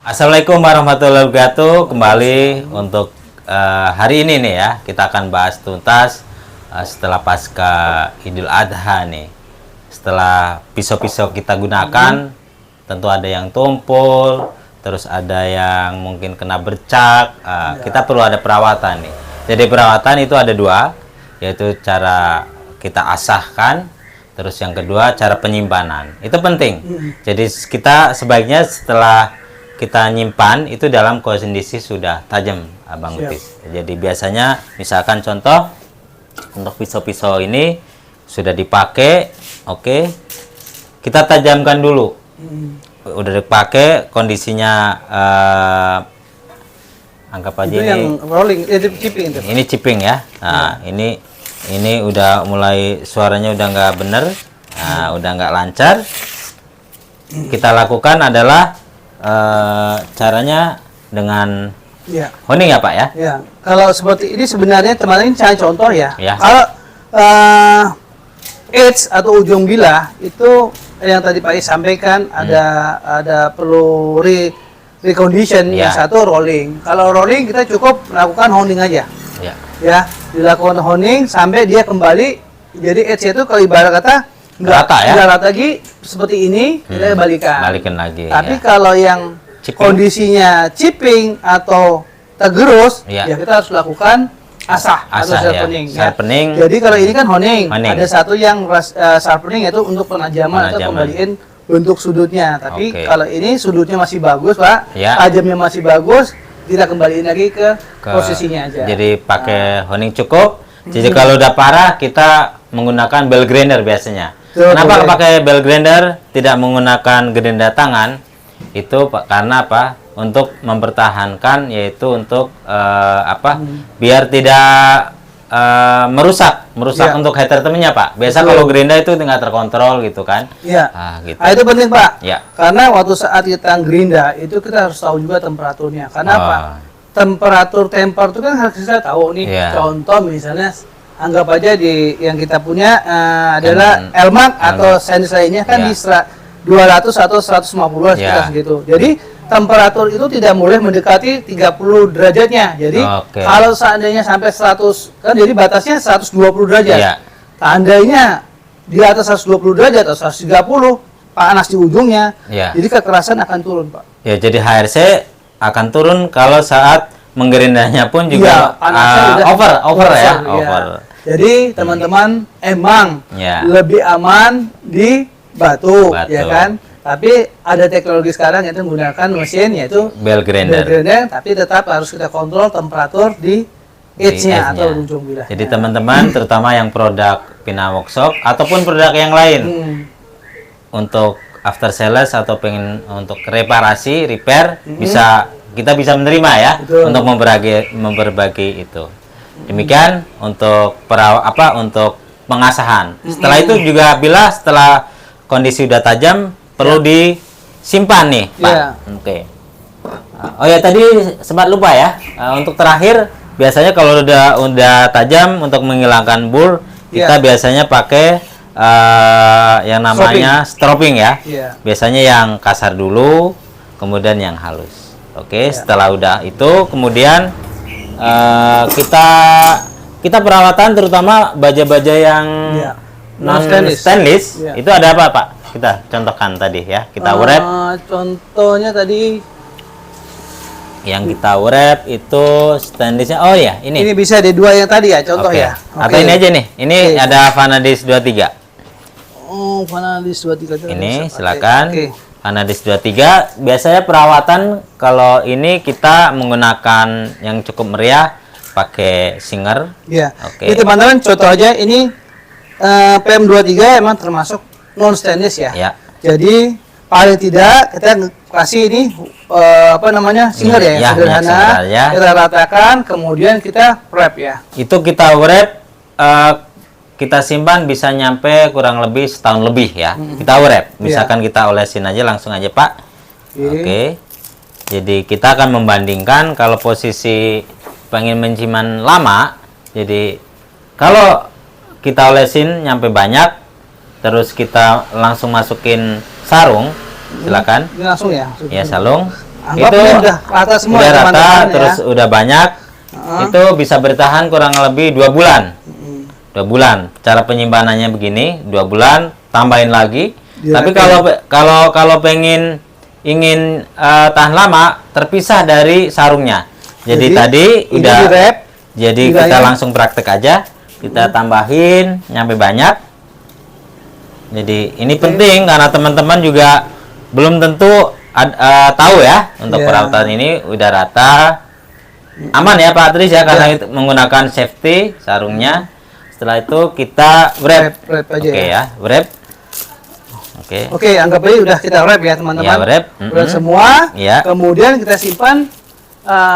Assalamualaikum warahmatullahi wabarakatuh. Kembali untuk hari ini nih ya, kita akan bahas tuntas setelah pasca Idul Adha nih. Setelah pisau-pisau kita gunakan, tentu ada yang tumpul, terus ada yang mungkin kena bercak. Kita perlu ada perawatan nih. Jadi perawatan itu ada dua, yaitu cara kita asahkan, terus yang kedua cara penyimpanan. Itu penting. Jadi kita sebaiknya setelah kita nyimpan itu dalam kondisi sudah tajam, Abang Utis. Jadi biasanya misalkan contoh untuk pisau-pisau ini sudah dipakai, oke, kita tajamkan dulu. Udah dipakai, kondisinya anggap aja itu ini yang rolling, itu chipping itu. ini chipping ya. Nah, ini udah mulai suaranya udah nggak bener, udah nggak lancar. Kita lakukan adalah caranya dengan honing ya Pak ya? Ya, kalau seperti ini sebenarnya teman-teman ini saya contoh ya. Kalau edge atau ujung bilah itu yang tadi Pak Is sampaikan ada perlu recondition, yang satu rolling. Kalau rolling kita cukup melakukan honing aja. Ya, dilakukan honing sampai dia kembali. Jadi edge itu kalau ibarat kata nggak rata lagi seperti ini, kita balikin lagi. Tapi kalau yang kondisinya chipping atau tergerus, ya kita harus lakukan asah atau sharpening. Jadi kalau ini kan honing. Ada satu yang sharpening yaitu untuk penajaman atau kembaliin bentuk sudutnya. Tapi kalau ini sudutnya masih bagus Pak, tajamnya masih bagus, kita kembaliin lagi ke posisinya aja. Jadi pakai honing cukup. Jadi kalau udah parah kita menggunakan bell grinder biasanya. Kenapa pakai bell grinder, tidak menggunakan gerinda tangan? Itu karena apa? Untuk mempertahankan, yaitu untuk biar tidak merusak untuk head treatmentnya Pak. Biasa kalau gerinda itu nggak terkontrol gitu kan? Iya. Gitu. Itu penting Pak. Ya. Karena waktu saat kita gerinda itu kita harus tahu juga temperaturnya. Karena apa? Temperatur temper itu kan harus kita tahu nih. Contoh misalnya anggap aja di yang kita punya adalah Elmax atau stainless lainnya kan di 200 atau 150 sekitar segitu. Jadi temperatur itu tidak boleh mendekati 30 derajatnya. Jadi kalau seandainya sampai 100 kan jadi batasnya 120 derajat. Seandainya di atas 120 derajat atau 130 panas di ujungnya. Jadi kekerasan akan turun, Pak. Ya, jadi HRC akan turun kalau saat menggerindanya pun juga over. Jadi teman-teman emang lebih aman di batu, ya kan? Tapi ada teknologi sekarang yang menggunakan mesin yaitu bell grinder, tapi tetap harus kita kontrol temperatur di edge-nya atau ujung bilah. Jadi teman-teman terutama yang produk Pina Workshop ataupun produk yang lain untuk after sales atau pengen untuk reparasi, repair kita bisa menerima ya. Untuk memberbagi itu. Demikian untuk untuk pengasahan. Setelah itu juga bila setelah kondisi udah tajam perlu disimpan nih, Pak. Oh ya, tadi sempat lupa ya. Untuk terakhir biasanya kalau udah tajam untuk menghilangkan bur, kita biasanya pakai yang namanya stropping ya. Biasanya yang kasar dulu, kemudian yang halus. Setelah udah itu kemudian kita perawatan terutama baja-baja yang non stainless itu ada apa Pak? Kita contohkan tadi ya, kita wrap. Contohnya tadi yang kita wrap itu stainlessnya, ini bisa di dua yang tadi ya, contoh ya. Atau ini aja nih, ini ada Vanadis 23. Vanadis 23 ini silakan. Vanadis 23 biasanya perawatan kalau ini kita menggunakan yang cukup meriah pakai Singer. Ini teman-teman contoh aja, ini PM23 emang termasuk non stainless ya. Jadi paling tidak kita kasih ini Singer ya, sederhana. Kita ratakan, kemudian kita wrap ya. Itu kita wrap, kita simpan bisa nyampe kurang lebih setahun lebih ya. Kita wrap, misalkan kita olesin aja langsung aja Pak. Jadi kita akan membandingkan kalau posisi pengen menciman lama. Jadi kalau kita olesin nyampe banyak, terus kita langsung masukin sarung, silakan. Langsung ya? Ya, sarung. Anggap itu ini udah rata semua udah rata, teman-teman ya. terus udah banyak. Itu bisa bertahan kurang lebih 2 bulan. 2 bulan. Cara penyimpanannya begini, 2 bulan, tambahin lagi. Tapi kalau ingin tahan lama, terpisah dari sarungnya. Jadi tadi udah di-wrap. Jadi kita langsung praktek aja. Kita tambahin nyampe banyak. Jadi ini penting karena teman-teman juga belum tentu tahu ya untuk perawatan ini udah rata. Aman ya Pak Tris ya karena itu menggunakan safety sarungnya. Setelah itu kita wrap. Aja Oke ya, wrap. Oke, anggap aja udah kita wrap ya teman-teman. Ya, wrap. Udah semua. Ya. Kemudian kita simpan.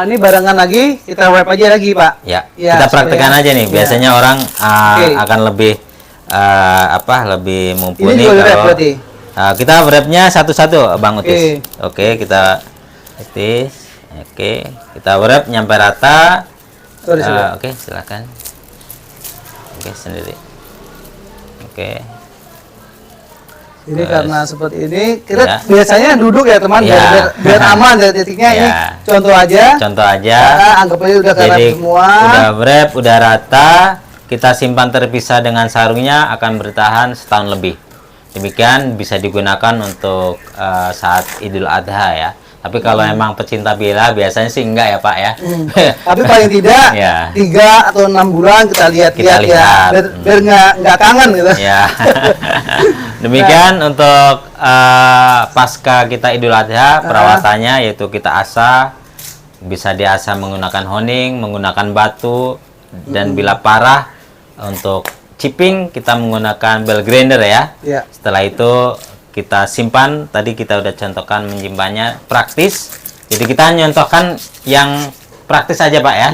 Ini barengan lagi, kita wrap aja lagi Pak. Ya. Ya, Kita praktekkan aja nih. Biasanya orang akan lebih lebih mumpuni ini juga wrap kalau berarti. kita wrapnya satu-satu Bang Utis. Oke, kita Utis. Oke, kita wrap nyampe rata. Oke, silakan. Oke, sendiri. Oke. Ini karena seperti ini, kita biasanya duduk ya teman, biar aman dari titiknya. Ini contoh aja. Contoh aja. Anggap aja udah wrap semua. Udah wrap, udah rata. Kita simpan terpisah dengan sarungnya akan bertahan setahun lebih. Demikian bisa digunakan untuk saat Idul Adha ya. Tapi kalau emang pecinta bila biasanya sih enggak ya Pak ya. Tapi paling tidak 3 atau 6 bulan kita lihat ya, biar nggak kangen gitu. Ya. Demikian untuk pasca kita Idul Adha perawatannya yaitu kita asah, bisa diasah menggunakan honing, menggunakan batu, dan bila parah untuk chipping kita menggunakan bell grinder ya. Setelah itu kita simpan, tadi kita udah contohkan menyimpannya praktis. Jadi kita nyontohkan yang praktis aja Pak ya.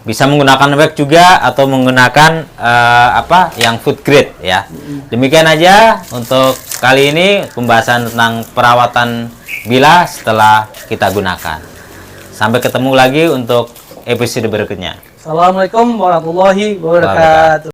Bisa menggunakan wax juga atau menggunakan yang food grade ya. Demikian aja untuk kali ini pembahasan tentang perawatan bila setelah kita gunakan. Sampai ketemu lagi untuk episode berikutnya. Assalamualaikum warahmatullahi wabarakatuh.